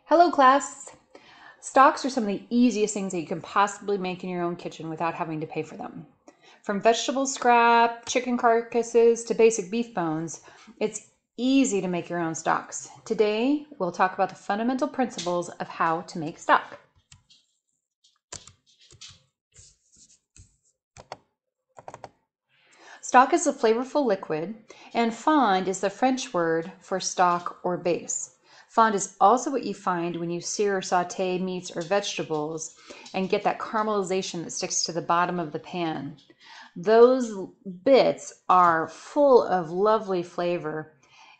Hello class! Stocks are some of the easiest things that you can possibly make in your own kitchen without having to pay for them. From vegetable scrap, chicken carcasses, to basic beef bones, it's easy to make your own stocks. Today, we'll talk about the fundamental principles of how to make stock. Stock is a flavorful liquid, and fond is the French word for stock or base. Fond is also what you find when you sear or saute meats or vegetables and get that caramelization that sticks to the bottom of the pan. Those bits are full of lovely flavor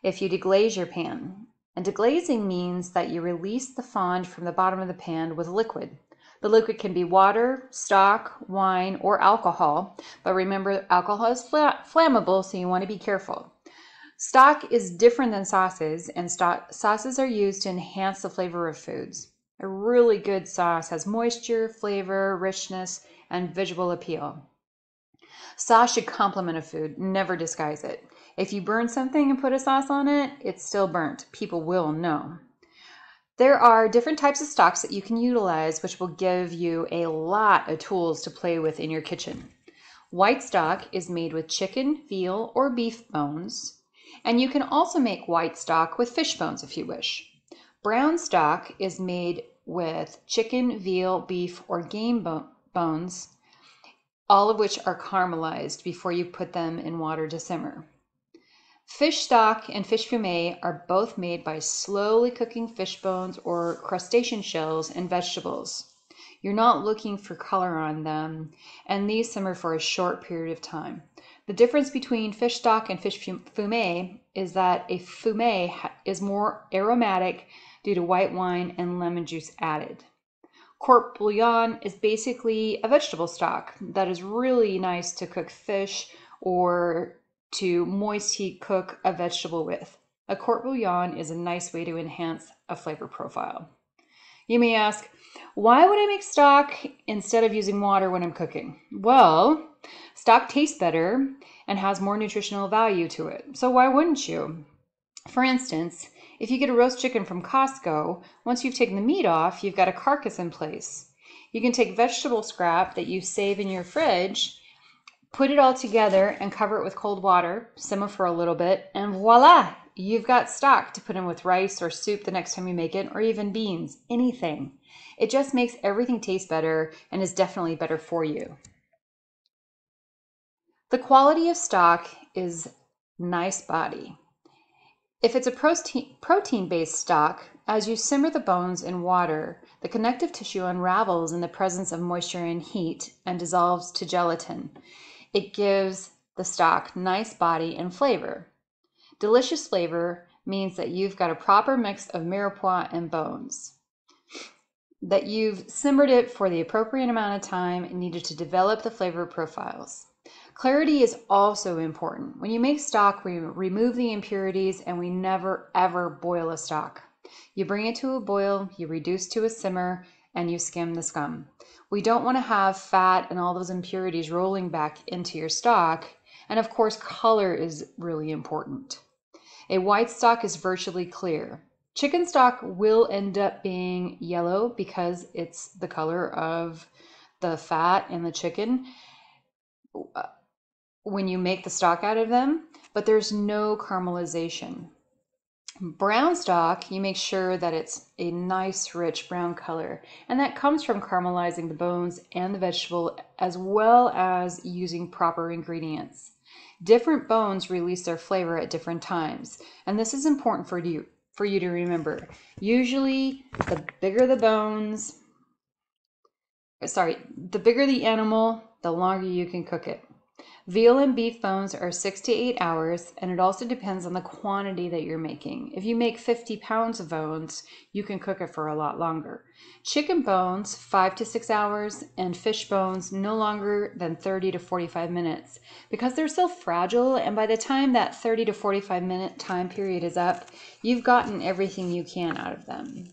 if you deglaze your pan. And deglazing means that you release the fond from the bottom of the pan with liquid. The liquid can be water, stock, wine, or alcohol, but remember alcohol is flammable, so you want to be careful. Stock is different than sauces, and sauces are used to enhance the flavor of foods. A really good sauce has moisture, flavor, richness, and visual appeal. Sauce should complement a food, never disguise it. If you burn something and put a sauce on it, it's still burnt. People will know. There are different types of stocks that you can utilize, which will give you a lot of tools to play with in your kitchen. White stock is made with chicken, veal, or beef bones, and you can also make white stock with fish bones if you wish. Brown stock is made with chicken, veal, beef, or game bones, all of which are caramelized before you put them in water to simmer. Fish stock and fish fumet are both made by slowly cooking fish bones or crustacean shells and vegetables. You're not looking for color on them, and these simmer for a short period of time. The difference between fish stock and fish fumet is that a fumet is more aromatic due to white wine and lemon juice added. Court bouillon is basically a vegetable stock that is really nice to cook fish or to moist heat cook a vegetable with. A court bouillon is a nice way to enhance a flavor profile. You may ask, why would I make stock instead of using water when I'm cooking? Well, stock tastes better and has more nutritional value to it, so why wouldn't you? For instance, if you get a roast chicken from Costco, once you've taken the meat off, you've got a carcass in place. You can take vegetable scrap that you save in your fridge, put it all together and cover it with cold water, simmer for a little bit, and voila! You've got stock to put in with rice or soup the next time you make it, or even beans, anything. It just makes everything taste better and is definitely better for you. The quality of stock is nice body. If it's a protein-based stock, as you simmer the bones in water, the connective tissue unravels in the presence of moisture and heat and dissolves to gelatin. It gives the stock nice body and flavor. Delicious flavor means that you've got a proper mix of mirepoix and bones, that you've simmered it for the appropriate amount of time needed to develop the flavor profiles. Clarity is also important. When you make stock, we remove the impurities and we never ever boil a stock. You bring it to a boil, you reduce to a simmer, and you skim the scum. We don't want to have fat and all those impurities rolling back into your stock. And of course, color is really important. A white stock is virtually clear. Chicken stock will end up being yellow because it's the color of the fat in the chicken when you make the stock out of them, but there's no caramelization. Brown stock, you make sure that it's a nice rich brown color, and that comes from caramelizing the bones and the vegetable as well as using proper ingredients. Different bones release their flavor at different times, and this is important for you to remember. Usually the bigger the animal, the longer you can cook it. Veal and beef bones are 6 to 8 hours, and it also depends on the quantity that you're making. If you make 50 pounds of bones, you can cook it for a lot longer. Chicken bones, 5 to 6 hours, and fish bones, no longer than 30 to 45 minutes. Because they're so fragile, and by the time that 30 to 45 minute time period is up, you've gotten everything you can out of them.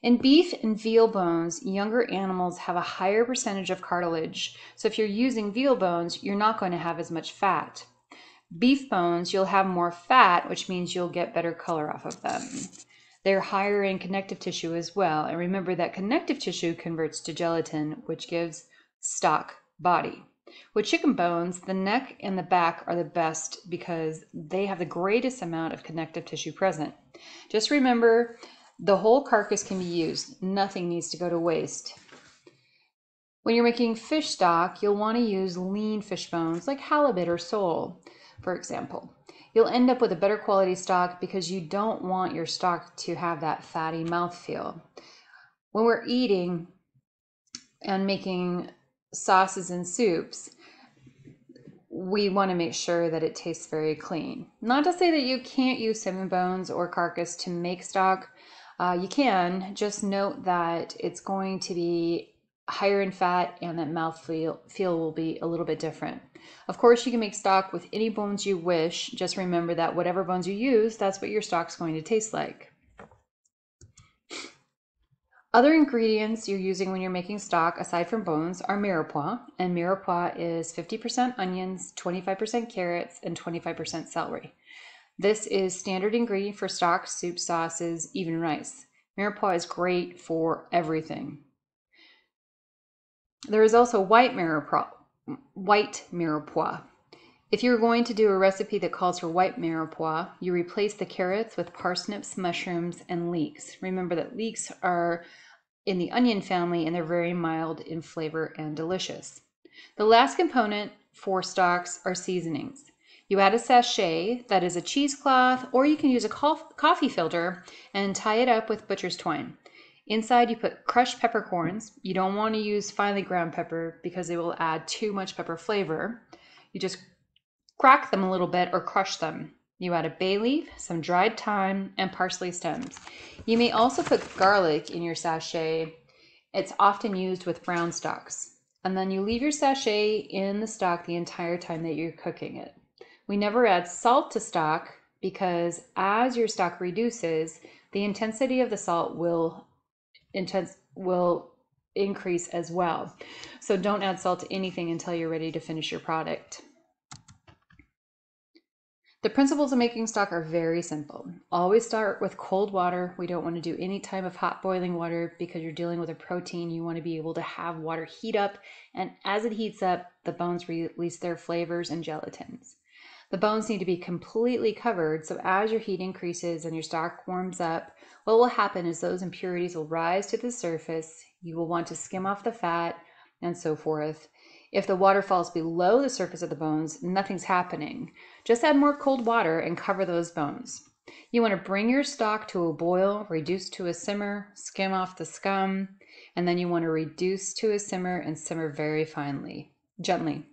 In beef and veal bones, younger animals have a higher percentage of cartilage, so if you're using veal bones, you're not going to have as much fat. Beef bones, you'll have more fat, which means you'll get better color off of them. They're higher in connective tissue as well. And remember that connective tissue converts to gelatin, which gives stock body. With chicken bones, the neck and the back are the best because they have the greatest amount of connective tissue present. Just remember, the whole carcass can be used. Nothing needs to go to waste. When you're making fish stock, you'll want to use lean fish bones like halibut or sole, for example. You'll end up with a better quality stock because you don't want your stock to have that fatty mouthfeel. When we're eating and making sauces and soups, we want to make sure that it tastes very clean. Not to say that you can't use salmon bones or carcass to make stock. You can, just note that it's going to be higher in fat and that mouthfeel will be a little bit different. Of course, you can make stock with any bones you wish. Just remember that whatever bones you use, that's what your stock's going to taste like. Other ingredients you're using when you're making stock, aside from bones, are mirepoix. And mirepoix is 50% onions, 25% carrots, and 25% celery. This is standard ingredient for stock, soup, sauces, even rice. Mirepoix is great for everything. There is also white mirepoix. If you're going to do a recipe that calls for white mirepoix, you replace the carrots with parsnips, mushrooms, and leeks. Remember that leeks are in the onion family and they're very mild in flavor and delicious. The last component for stocks are seasonings. You add a sachet, that is a cheesecloth, or you can use a coffee filter and tie it up with butcher's twine. Inside you put crushed peppercorns. You don't want to use finely ground pepper because it will add too much pepper flavor. You just crack them a little bit or crush them. You add a bay leaf, some dried thyme, and parsley stems. You may also put garlic in your sachet. It's often used with brown stocks. And then you leave your sachet in the stock the entire time that you're cooking it. We never add salt to stock because as your stock reduces, the intensity of the salt will increase as well. So don't add salt to anything until you're ready to finish your product. The principles of making stock are very simple. Always start with cold water. We don't want to do any type of hot boiling water because you're dealing with a protein. You want to be able to have water heat up, and as it heats up, the bones release their flavors and gelatins. The bones need to be completely covered, so as your heat increases and your stock warms up, what will happen is those impurities will rise to the surface. You will want to skim off the fat and so forth. If the water falls below the surface of the bones, nothing's happening. Just add more cold water and cover those bones. You want to bring your stock to a boil, reduce to a simmer, skim off the scum, and then you want to reduce to a simmer and simmer very gently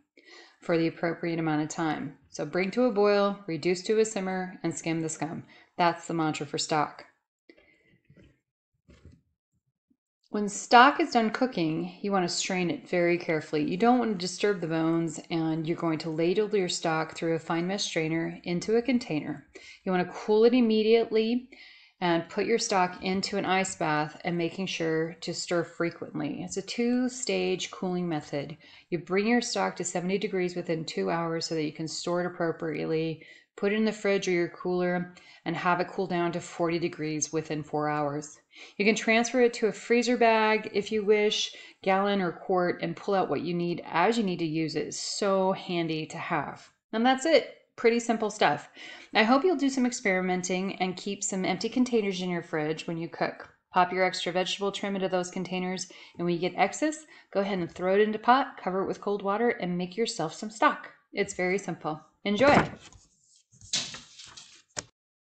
for the appropriate amount of time. So bring to a boil, reduce to a simmer, and skim the scum. That's the mantra for stock. When stock is done cooking, you want to strain it very carefully. You don't want to disturb the bones, and you're going to ladle your stock through a fine mesh strainer into a container. You want to cool it immediately and put your stock into an ice bath and making sure to stir frequently. It's a 2-stage cooling method. You bring your stock to 70 degrees within 2 hours so that you can store it appropriately, put it in the fridge or your cooler, and have it cool down to 40 degrees within 4 hours. You can transfer it to a freezer bag if you wish, gallon or quart, and pull out what you need as you need to use it. It's so handy to have. And that's it. Pretty simple stuff. I hope you'll do some experimenting and keep some empty containers in your fridge when you cook. Pop your extra vegetable trim into those containers, and when you get excess, go ahead and throw it into a pot, cover it with cold water, and make yourself some stock. It's very simple. Enjoy!